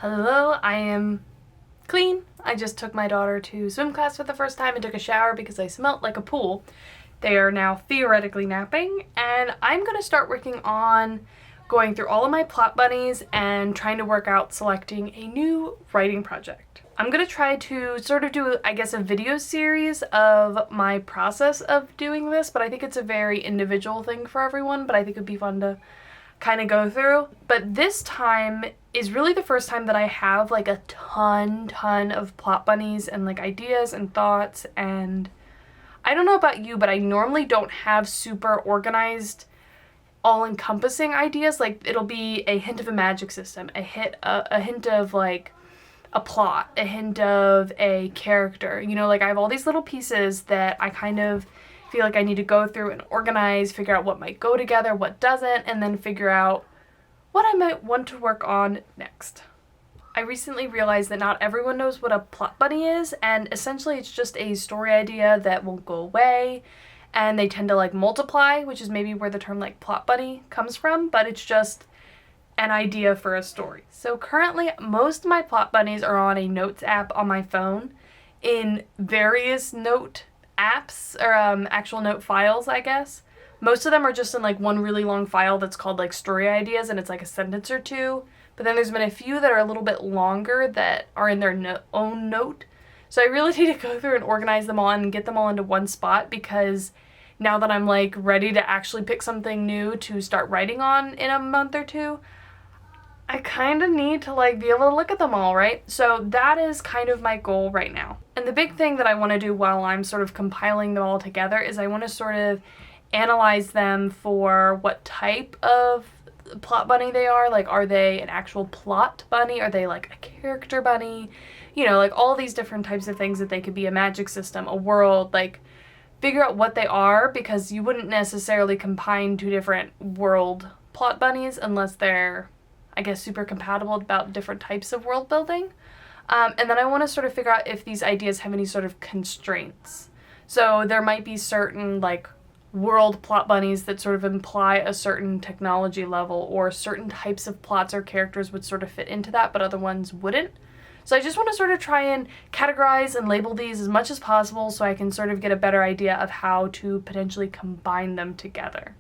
Hello, I am clean. I just took my daughter to swim class for the first time and took a shower because I smelt like a pool. They are now theoretically napping, and I'm gonna start working on going through all of my plot bunnies and trying to work out selecting a new writing project. I'm gonna try to sort of do, I guess, a video series of my process of doing this, but I think it's a very individual thing for everyone, but I think it'd be fun to kind of go through. But this time is really the first time that I have like a ton of plot bunnies and like ideas and thoughts, and I don't know about you, but I normally don't have super organized, all-encompassing ideas. Like, it'll be a hint of a magic system, a hint of like a plot, a hint of a character, you know, like I have all these little pieces that I kind of feel like I need to go through and organize, figure out what might go together, what doesn't, and then figure out what I might want to work on next. I recently realized that not everyone knows what a plot bunny is, and essentially it's just a story idea that won't go away, and they tend to like multiply, which is maybe where the term like plot bunny comes from, but it's just an idea for a story. So currently most of my plot bunnies are on a notes app on my phone in various note apps, or actual note files, I guess. Most of them are just in like one really long file that's called like story ideas, and it's like a sentence or two. But then there's been a few that are a little bit longer that are in their own note. So I really need to go through and organize them all and get them all into one spot, because now that I'm like ready to actually pick something new to start writing on in a month or two, I kind of need to like be able to look at them all, right? So that is kind of my goal right now. And the big thing that I want to do while I'm sort of compiling them all together is I want to sort of analyze them for what type of plot bunny they are. Like, are they an actual plot bunny? Are they like a character bunny? You know, like all these different types of things that they could be, a magic system, a world, like figure out what they are, because you wouldn't necessarily combine two different world plot bunnies unless they're, I guess, super compatible about different types of world building. And then I want to sort of figure out if these ideas have any sort of constraints. So there might be certain like world plot bunnies that sort of imply a certain technology level, or certain types of plots or characters would sort of fit into that, but other ones wouldn't. So I just want to sort of try and categorize and label these as much as possible so I can sort of get a better idea of how to potentially combine them together.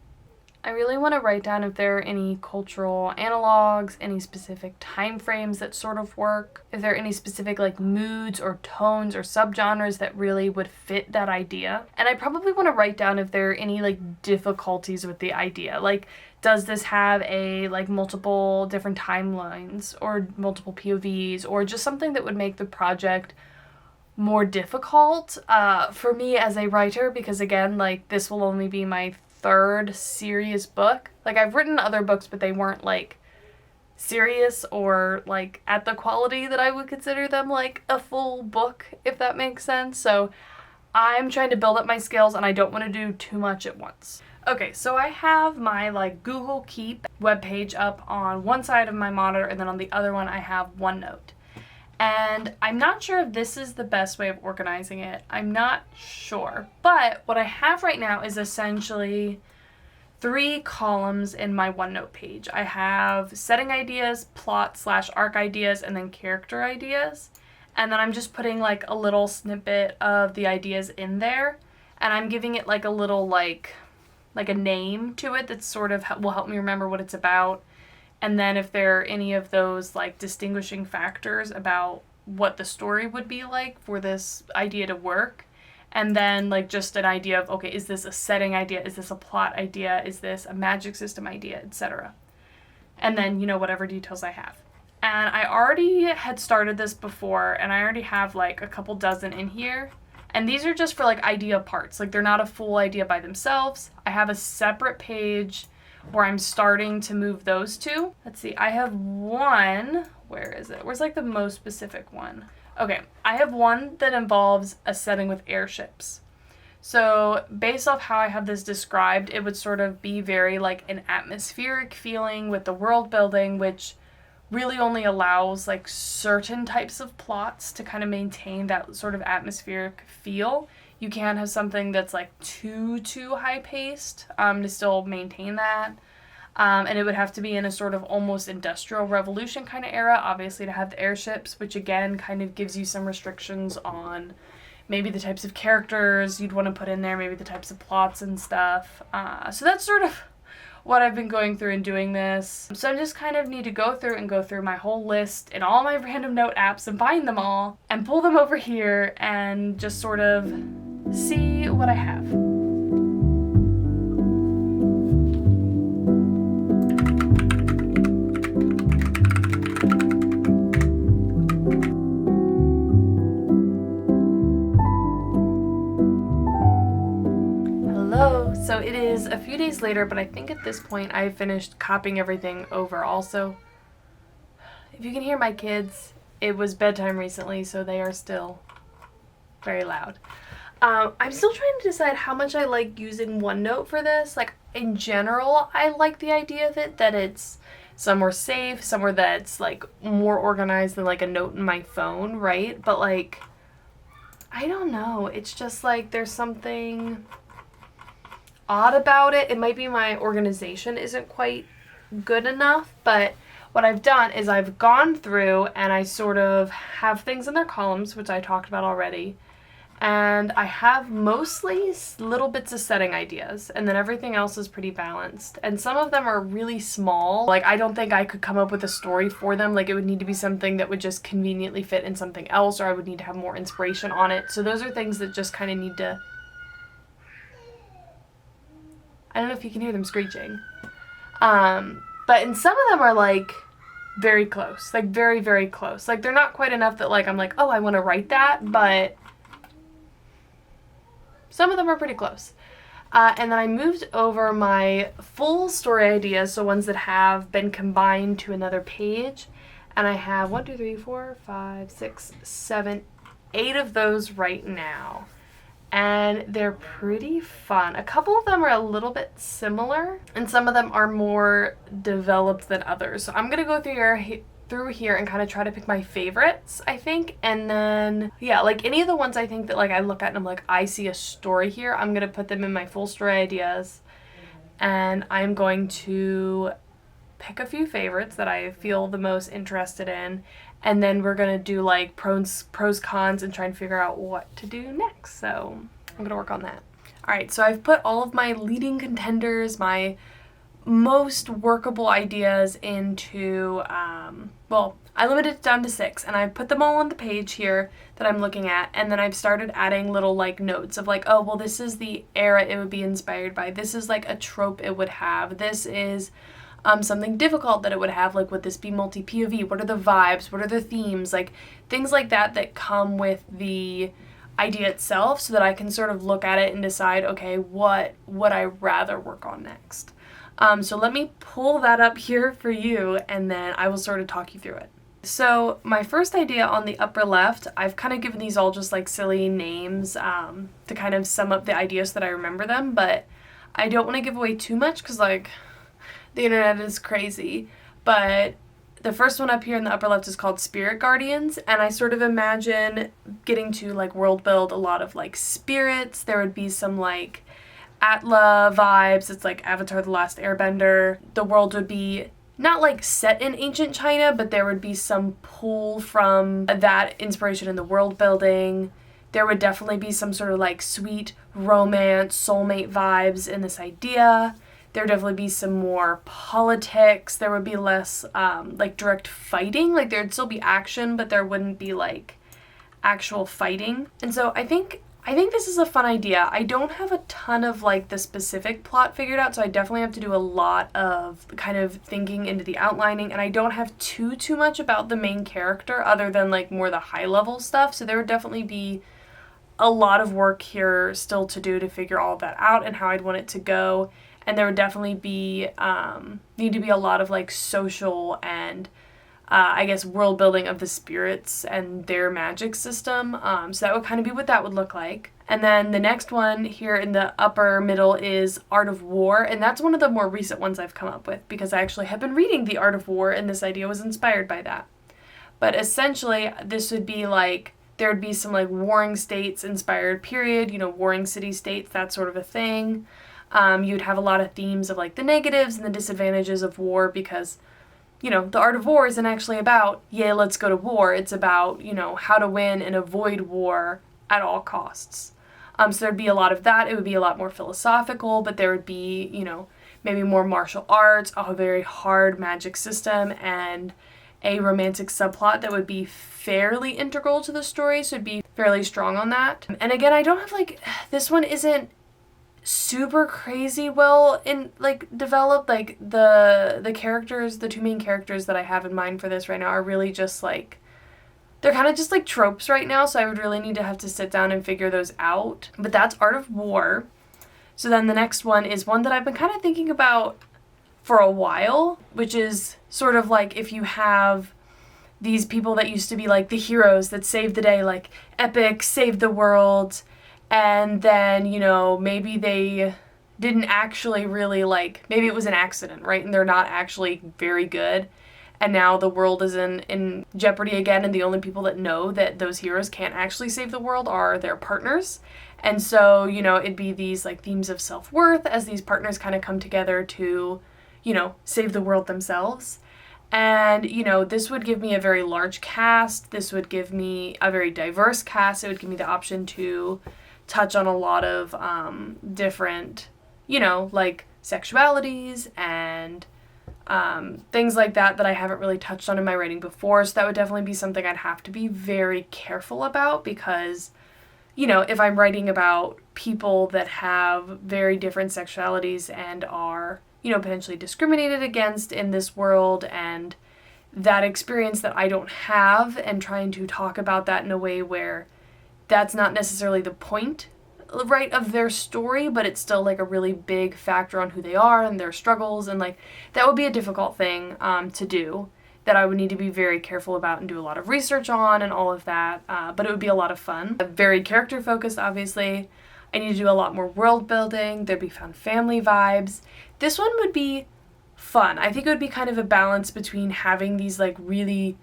I really want to write down if there are any cultural analogs, any specific time frames that sort of work, if there are any specific like moods or tones or subgenres that really would fit that idea. And I probably want to write down if there are any like difficulties with the idea. Like, does this have a like multiple different timelines or multiple POVs, or just something that would make the project more difficult for me as a writer? Because again, like, this will only be my third serious book. Like, I've written other books, but they weren't like serious or like at the quality that I would consider them like a full book, if that makes sense. So I'm trying to build up my skills, and I don't want to do too much at once. Okay, so I have my like Google Keep webpage up on one side of my monitor, and then on the other one I have OneNote. And I'm not sure if this is the best way of organizing it. I'm not sure. But what I have right now is essentially 3 columns in my OneNote page. I have setting ideas, plot/arc ideas, and then character ideas. And then I'm just putting like a little snippet of the ideas in there. And I'm giving it like a little like a name to it that sort of will help me remember what it's about. And then if there are any of those like distinguishing factors about what the story would be like for this idea to work. And then like just an idea of, okay, is this a setting idea? Is this a plot idea? Is this a magic system idea, etc.? And then, you know, whatever details I have. And I already had started this before, and I already have like a couple dozen in here. And these are just for like idea parts. Like, they're not a full idea by themselves. I have a separate page where I'm starting to move those to. Let's see, I have one, where is it? Where's like the most specific one? Okay, I have one that involves a setting with airships. So based off how I have this described, it would sort of be very like an atmospheric feeling with the world building, which really only allows like certain types of plots to kind of maintain that sort of atmospheric feel. You can't have something that's like too high paced to still maintain that. And it would have to be in a sort of almost industrial revolution kind of era, obviously, to have the airships, which again kind of gives you some restrictions on maybe the types of characters you'd want to put in there, maybe the types of plots and stuff. So that's sort of what I've been going through in doing this. So I just kind of need to go through my whole list in all my random note apps and find them all and pull them over here and just sort of see what I have. So it is a few days later, but I think at this point I finished copying everything over also. If you can hear my kids, it was bedtime recently, so they are still very loud. I'm still trying to decide how much I like using OneNote for this. Like, in general, I like the idea of it, that it's somewhere safe, somewhere that's like more organized than like a note in my phone, right? But like, I don't know. It's just like there's something odd about it. It might be my organization isn't quite good enough, but what I've done is I've gone through and I sort of have things in their columns, which I talked about already, and I have mostly little bits of setting ideas, and then everything else is pretty balanced. And some of them are really small. Like, I don't think I could come up with a story for them. Like, it would need to be something that would just conveniently fit in something else, or I would need to have more inspiration on it. So those are things that just kind of need to... I don't know if you can hear them screeching. But in some of them are like very close, like very, very close. Like, they're not quite enough that like I'm like, oh, I want to write that, but some of them are pretty close. And then I moved over my full story ideas, so ones that have been combined to another page. And I have 1, 2, 3, 4, 5, 6, 7, 8 of those right now. And they're pretty fun. A couple of them are a little bit similar, and some of them are more developed than others. So I'm going to go through here and kind of try to pick my favorites, I think. And then, yeah, like any of the ones I think that like I look at and I'm like, I see a story here, I'm going to put them in my full story ideas. And I'm going to pick a few favorites that I feel the most interested in. And then we're going to do like pros, cons, and try and figure out what to do next. So I'm going to work on that. All right, so I've put all of my leading contenders, my most workable ideas into, well, I limited it down to 6, and I put them all on the page here that I'm looking at. And then I've started adding little like notes of like, oh, well, this is the era it would be inspired by. This is like a trope it would have. This is something difficult that it would have, like would this be multi-POV? What are the vibes? What are the themes? Like things like that come with the idea itself, so that I can sort of look at it and decide, okay, what would I rather work on next? So let me pull that up here for you, and then I will sort of talk you through it. So my first idea on the upper left, I've kind of given these all just like silly names to kind of sum up the ideas so that I remember them, but I don't want to give away too much because like the internet is crazy. But the first one up here in the upper left is called Spirit Guardians, and I sort of imagine getting to like world build a lot of like spirits. There would be some like Atla vibes. It's like Avatar The Last Airbender. The world would be not like set in ancient China, but there would be some pull from that inspiration in the world building. There would definitely be some sort of like sweet romance, soulmate vibes in this idea. There would definitely be some more politics. There would be less like direct fighting. Like there'd still be action, but there wouldn't be like actual fighting. And so I think this is a fun idea. I don't have a ton of like the specific plot figured out, so I definitely have to do a lot of kind of thinking into the outlining, and I don't have too much about the main character other than like more the high level stuff. So there would definitely be a lot of work here still to do to figure all that out and how I'd want it to go. And there would definitely be need to be a lot of like social and I guess world building of the spirits and their magic system. So that would kind of be what that would look like. And then the next one here in the upper middle is Art of War, and that's one of the more recent ones I've come up with because I actually have been reading The Art of War, and this idea was inspired by that. But essentially this would be like there would be some like warring states inspired period, you know, warring city states, that sort of a thing. You'd have a lot of themes of like the negatives and the disadvantages of war because, you know, the art of war isn't actually about, yeah, let's go to war. It's about, you know, how to win and avoid war at all costs. So there'd be a lot of that. It would be a lot more philosophical, but there would be, you know, maybe more martial arts, a very hard magic system, and a romantic subplot that would be fairly integral to the story, so it'd be fairly strong on that. And again, I don't have like, this one isn't super crazy well in like developed. Like the characters, the two main characters that I have in mind for this right now are really just like, they're kind of just like tropes right now, so I would really need to have to sit down and figure those out. But that's Art of War. So then the next one is one that I've been kind of thinking about for a while, which is sort of like if you have these people that used to be like the heroes that saved the day, like epic, saved the world, and then, you know, maybe they didn't actually really like, maybe it was an accident, right? And they're not actually very good. And now the world is in jeopardy again, and the only people that know that those heroes can't actually save the world are their partners. And so, you know, it'd be these like themes of self-worth as these partners kind of come together to, you know, save the world themselves. And, you know, this would give me a very large cast. This would give me a very diverse cast. It would give me the option to touch on a lot of different, you know, like sexualities and things like that I haven't really touched on in my writing before. So that would definitely be something I'd have to be very careful about because, you know, if I'm writing about people that have very different sexualities and are, you know, potentially discriminated against in this world, and that experience that I don't have, and trying to talk about that in a way where that's not necessarily the point, right, of their story, but it's still like a really big factor on who they are and their struggles, and like that would be a difficult thing to do, that I would need to be very careful about and do a lot of research on and all of that, but it would be a lot of fun. Very character focused, obviously. I need to do a lot more world building. There'd be found family vibes. This one would be fun. I think it would be kind of a balance between having these like really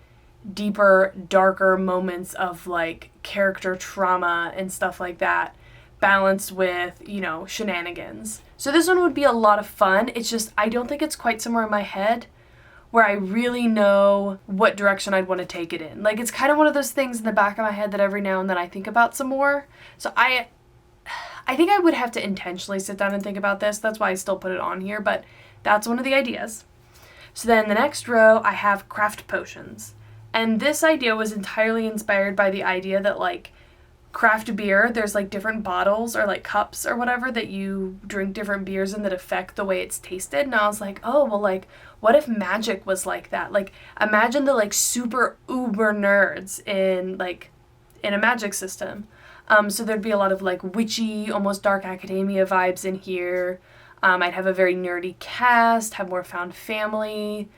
deeper, darker moments of like character trauma and stuff like that, balanced with, you know, shenanigans. So this one would be a lot of fun. It's just, I don't think it's quite somewhere in my head where I really know what direction I'd want to take it in. Like, it's kind of one of those things in the back of my head that every now and then I think about some more. So I think I would have to intentionally sit down and think about this. That's why I still put it on here, but that's one of the ideas. So then the next row, I have craft potions. And this idea was entirely inspired by the idea that like craft beer, there's like different bottles or like cups or whatever that you drink different beers in that affect the way it's tasted. And I was like, oh, well, like, what if magic was like that? Like, imagine the like super uber nerds in a magic system. So there'd be a lot of like witchy, almost dark academia vibes in here. I'd have a very nerdy cast, have more found family.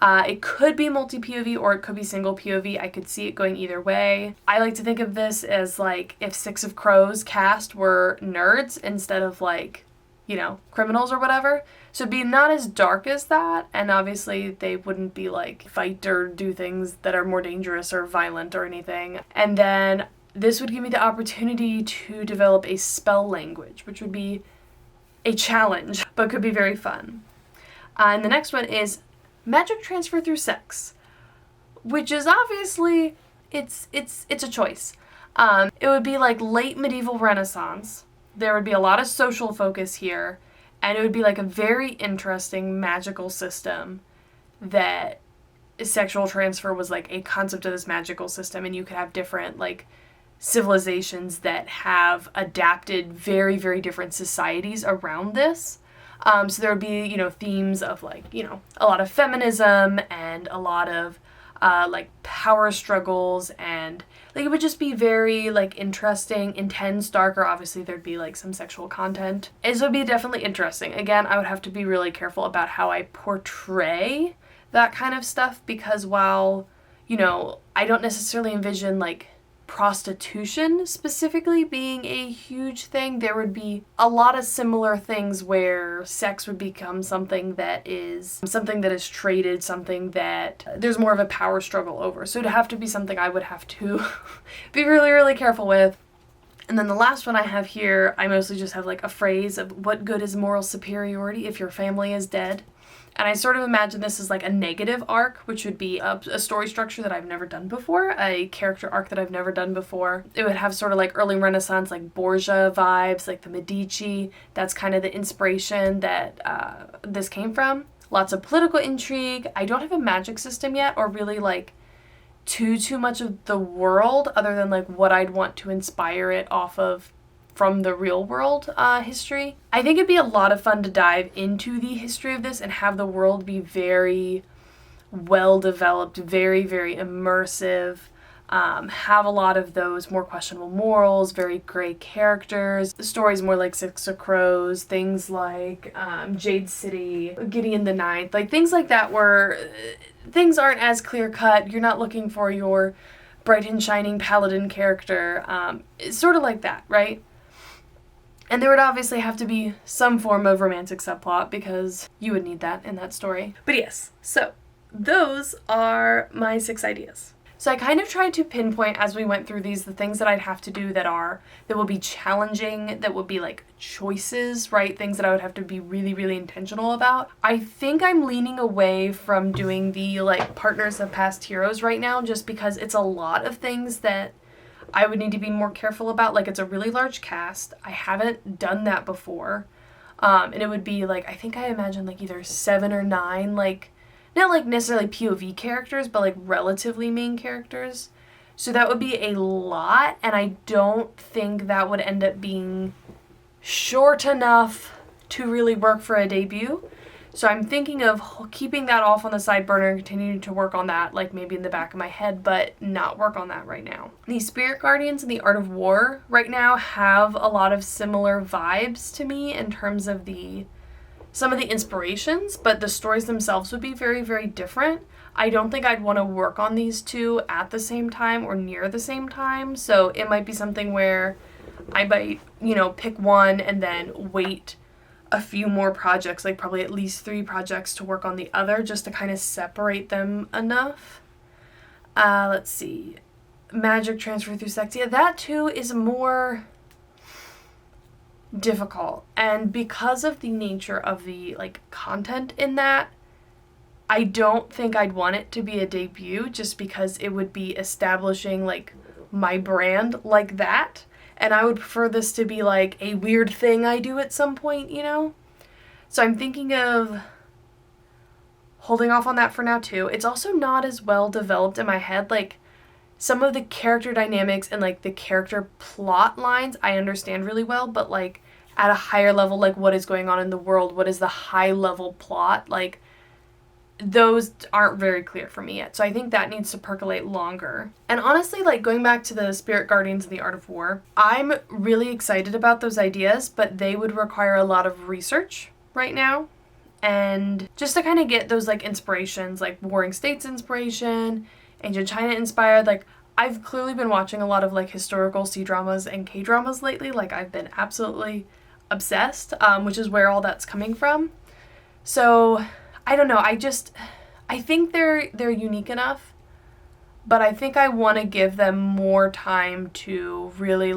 It could be multi-POV or it could be single POV. I could see it going either way. I like to think of this as like if Six of Crows cast were nerds instead of like, you know, criminals or whatever. So it'd be not as dark as that, and obviously they wouldn't be like fight or do things that are more dangerous or violent or anything. And then this would give me the opportunity to develop a spell language, which would be a challenge, but could be very fun. And the next one is magic transfer through sex, which is obviously, it's a choice. It would be like late medieval Renaissance. There would be a lot of social focus here, and it would be like a very interesting magical system that sexual transfer was like a concept of this magical system, and you could have different like civilizations that have adapted very, very different societies around this. So there would be, you know, themes of like, you know, a lot of feminism and a lot of like power struggles, and like it would just be very like interesting, intense, darker. Obviously there'd be like some sexual content. It would be definitely interesting. Again, I would have to be really careful about how I portray that kind of stuff, because while, you know, I don't necessarily envision like prostitution specifically being a huge thing, there would be a lot of similar things where sex would become something that is traded, something that there's more of a power struggle over. So it'd have to be something I would have to be really, really careful with. And then the last one I have here, I mostly just have like a phrase of what good is moral superiority if your family is dead? And I sort of imagine this as like a negative arc, which would be a story structure that I've never done before, a character arc that I've never done before. It would have sort of like early Renaissance, like Borgia vibes, like the Medici. That's kind of the inspiration that this came from. Lots of political intrigue. I don't have a magic system yet, or really like too much of the world, other than like what I'd want to inspire it off of from the real world history. I think it'd be a lot of fun to dive into the history of this and have the world be very well developed, very, very immersive, have a lot of those more questionable morals, very gray characters, stories more like Six of Crows, things like Jade City, Gideon the Ninth, like things like that where things aren't as clear cut. You're not looking for your bright and shining paladin character. It's sort of like that, right? And there would obviously have to be some form of romantic subplot because you would need that in that story. But yes, so those are my 6 ideas. So I kind of tried to pinpoint as we went through these the things that I'd have to do that will be challenging, that would be like choices, right? Things that I would have to be really, really intentional about. I think I'm leaning away from doing the like partners of past heroes right now, just because it's a lot of things that I would need to be more careful about. Like, it's a really large cast. I haven't done that before. And it would be like, I think I imagine like either 7 or 9, like, not like necessarily POV characters, but like relatively main characters. So that would be a lot, and I don't think that would end up being short enough to really work for a debut. So I'm thinking of keeping that off on the side burner and continuing to work on that, like maybe in the back of my head, but not work on that right now. The Spirit Guardians and the Art of War right now have a lot of similar vibes to me in terms of some of the inspirations, but the stories themselves would be very, very different. I don't think I'd want to work on these two at the same time or near the same time, so it might be something where I might, pick one and then wait a few more projects, like probably at least 3 projects to work on the other, just to kind of separate them enough. Let's see. Magic transfer through sex. Yeah, that too is more difficult. And because of the nature of the content in that, I don't think I'd want it to be a debut, just because it would be establishing my brand like that. And I would prefer this to be like a weird thing I do at some point, So I'm thinking of holding off on that for now too. It's also not as well developed in my head. Some of the character dynamics and the character plot lines I understand really well, but at a higher level, what is going on in the world, what is the high level plot, those aren't very clear for me yet. So I think that needs to percolate longer. And honestly, going back to the Spirit Guardians and the Art of War, I'm really excited about those ideas, but they would require a lot of research right now. And just to kind of get those inspirations, Warring States inspiration, Ancient China inspired, I've clearly been watching a lot of I C-dramas and K-dramas lately. I've been absolutely obsessed, which is where all that's coming from. So I don't know, I think they're unique enough, but I think I want to give them more time to really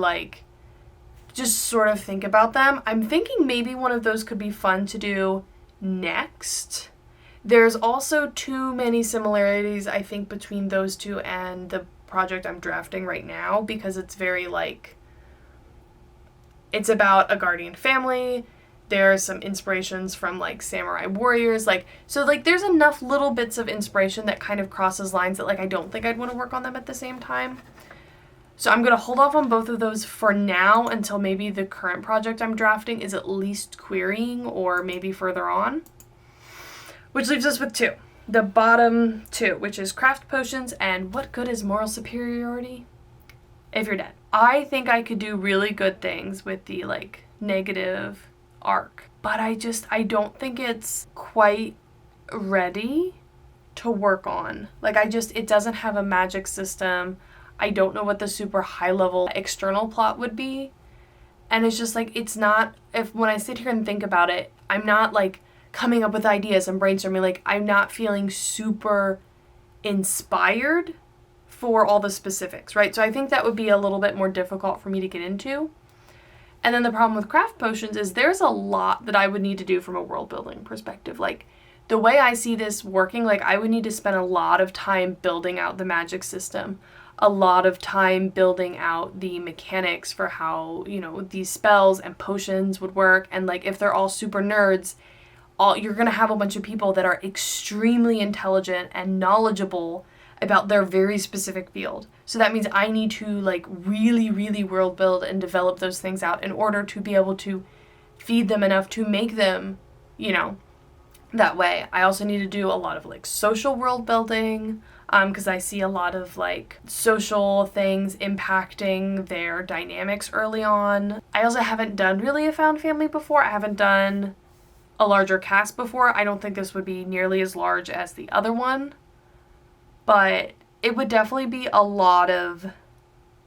just sort of think about them. I'm thinking maybe one of those could be fun to do next. There's also too many similarities, I think, between those two and the project I'm drafting right now, because it's very it's about a guardian family. There are some inspirations from samurai warriors, so there's enough little bits of inspiration that kind of crosses lines that I don't think I'd want to work on them at the same time. So I'm going to hold off on both of those for now until maybe the current project I'm drafting is at least querying, or maybe further on. Which leaves us with 2. The bottom 2, which is craft potions and what good is moral superiority if you're dead. I think I could do really good things with the negative arc, but I don't think it's quite ready to work on. It doesn't have a magic system. I don't know what the super high level external plot would be, and it's just it's not, when I sit here and think about it, I'm not coming up with ideas and brainstorming, I'm not feeling super inspired for all the specifics, right? So I think that would be a little bit more difficult for me to get into. And then the problem with craft potions is there's a lot that I would need to do from a world building perspective. Like, the way I see this working, like, I would need to spend a lot of time building out the magic system, a lot of time building out the mechanics for how, you know, these spells and potions would work. And like, if they're all super nerds, you're gonna have a bunch of people that are extremely intelligent and knowledgeable about their very specific field. So that means I need to like really, really world build and develop those things out in order to be able to feed them enough to make them, you know, that way. I also need to do a lot of like social world building, because I see a lot of like social things impacting their dynamics early on. I also haven't done really a found family before. I haven't done a larger cast before. I don't think this would be nearly as large as the other one, but it would definitely be a lot of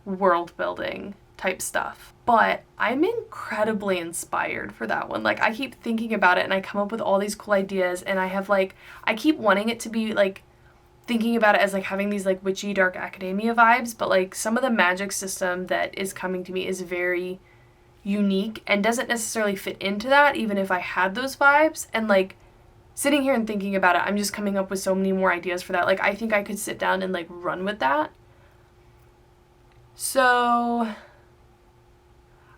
world building type stuff. But I'm incredibly inspired for that one. Like, I keep thinking about it and I come up with all these cool ideas, and I have like, I keep wanting it to be like, thinking about it as like having these like witchy dark academia vibes, but like some of the magic system that is coming to me is very unique and doesn't necessarily fit into that, even if I had those vibes. And like, sitting here and thinking about it, I'm just coming up with so many more ideas for that. Like, I think I could sit down and like run with that. So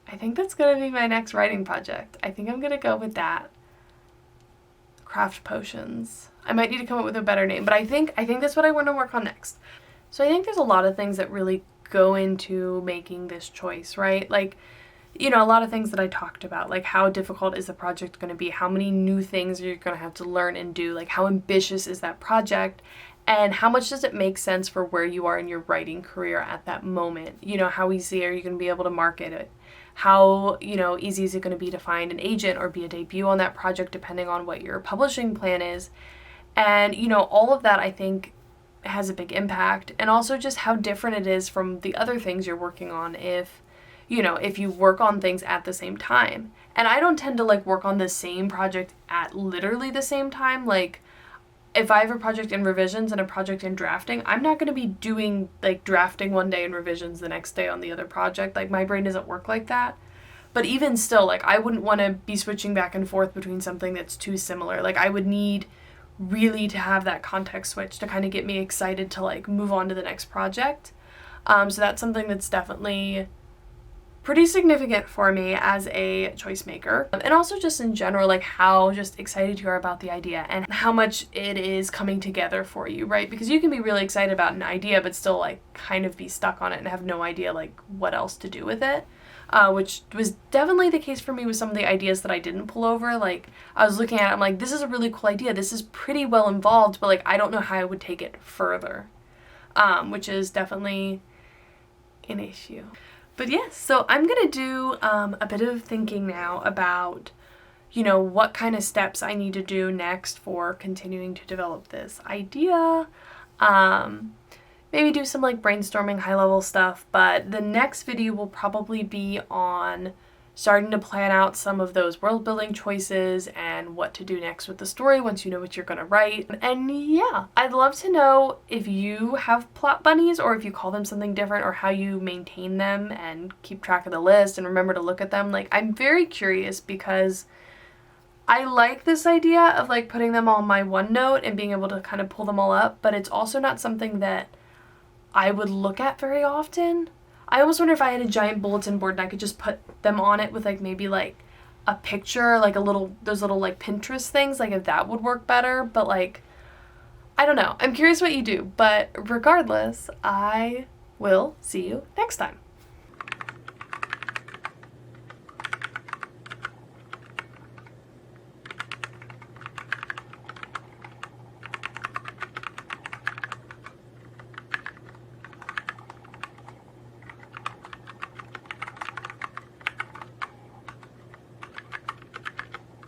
I think that's gonna be my next writing project. I think I'm gonna go with that. Craft potions. I might need to come up with a better name, but I think that's what I want to work on next. So I think there's a lot of things that really go into making this choice, right? Like, you know, a lot of things that I talked about, like how difficult is the project going to be? How many new things are you going to have to learn and do? Like, how ambitious is that project? And how much does it make sense for where you are in your writing career at that moment? You know, how easy are you going to be able to market it? How, you know, easy is it going to be to find an agent or be a debut on that project, depending on what your publishing plan is? And, you know, all of that I think has a big impact. And also just how different it is from the other things you're working on if, you know, if you work on things at the same time. And I don't tend to like work on the same project at literally the same time. Like, if I have a project in revisions and a project in drafting, I'm not going to be doing like drafting one day and revisions the next day on the other project. Like, my brain doesn't work like that. But even still, like, I wouldn't want to be switching back and forth between something that's too similar. Like, I would need really to have that context switch to kind of get me excited to like move on to the next project. So that's something that's definitely pretty significant for me as a choice maker. And also just in general, like how just excited you are about the idea and how much it is coming together for you, right? Because you can be really excited about an idea but still like kind of be stuck on it and have no idea like what else to do with it. Which was definitely the case for me with some of the ideas that I didn't pull over. Like, I was looking at it, I'm like, this is a really cool idea. This is pretty well involved, but like, I don't know how I would take it further, which is definitely an issue. But yes, so I'm going to do a bit of thinking now about, you know, what kind of steps I need to do next for continuing to develop this idea. Maybe do some like brainstorming high level stuff, but the next video will probably be on starting to plan out some of those world building choices and what to do next with the story once you know what you're gonna write. And yeah, I'd love to know if you have plot bunnies or if you call them something different or how you maintain them and keep track of the list and remember to look at them. Like, I'm very curious because I like this idea of like putting them all in my OneNote and being able to kind of pull them all up, but it's also not something that I would look at very often. I almost wonder if I had a giant bulletin board and I could just put them on it with like maybe like a picture, like those little like Pinterest things, like if that would work better. But like, I don't know. I'm curious what you do, but regardless, I will see you next time.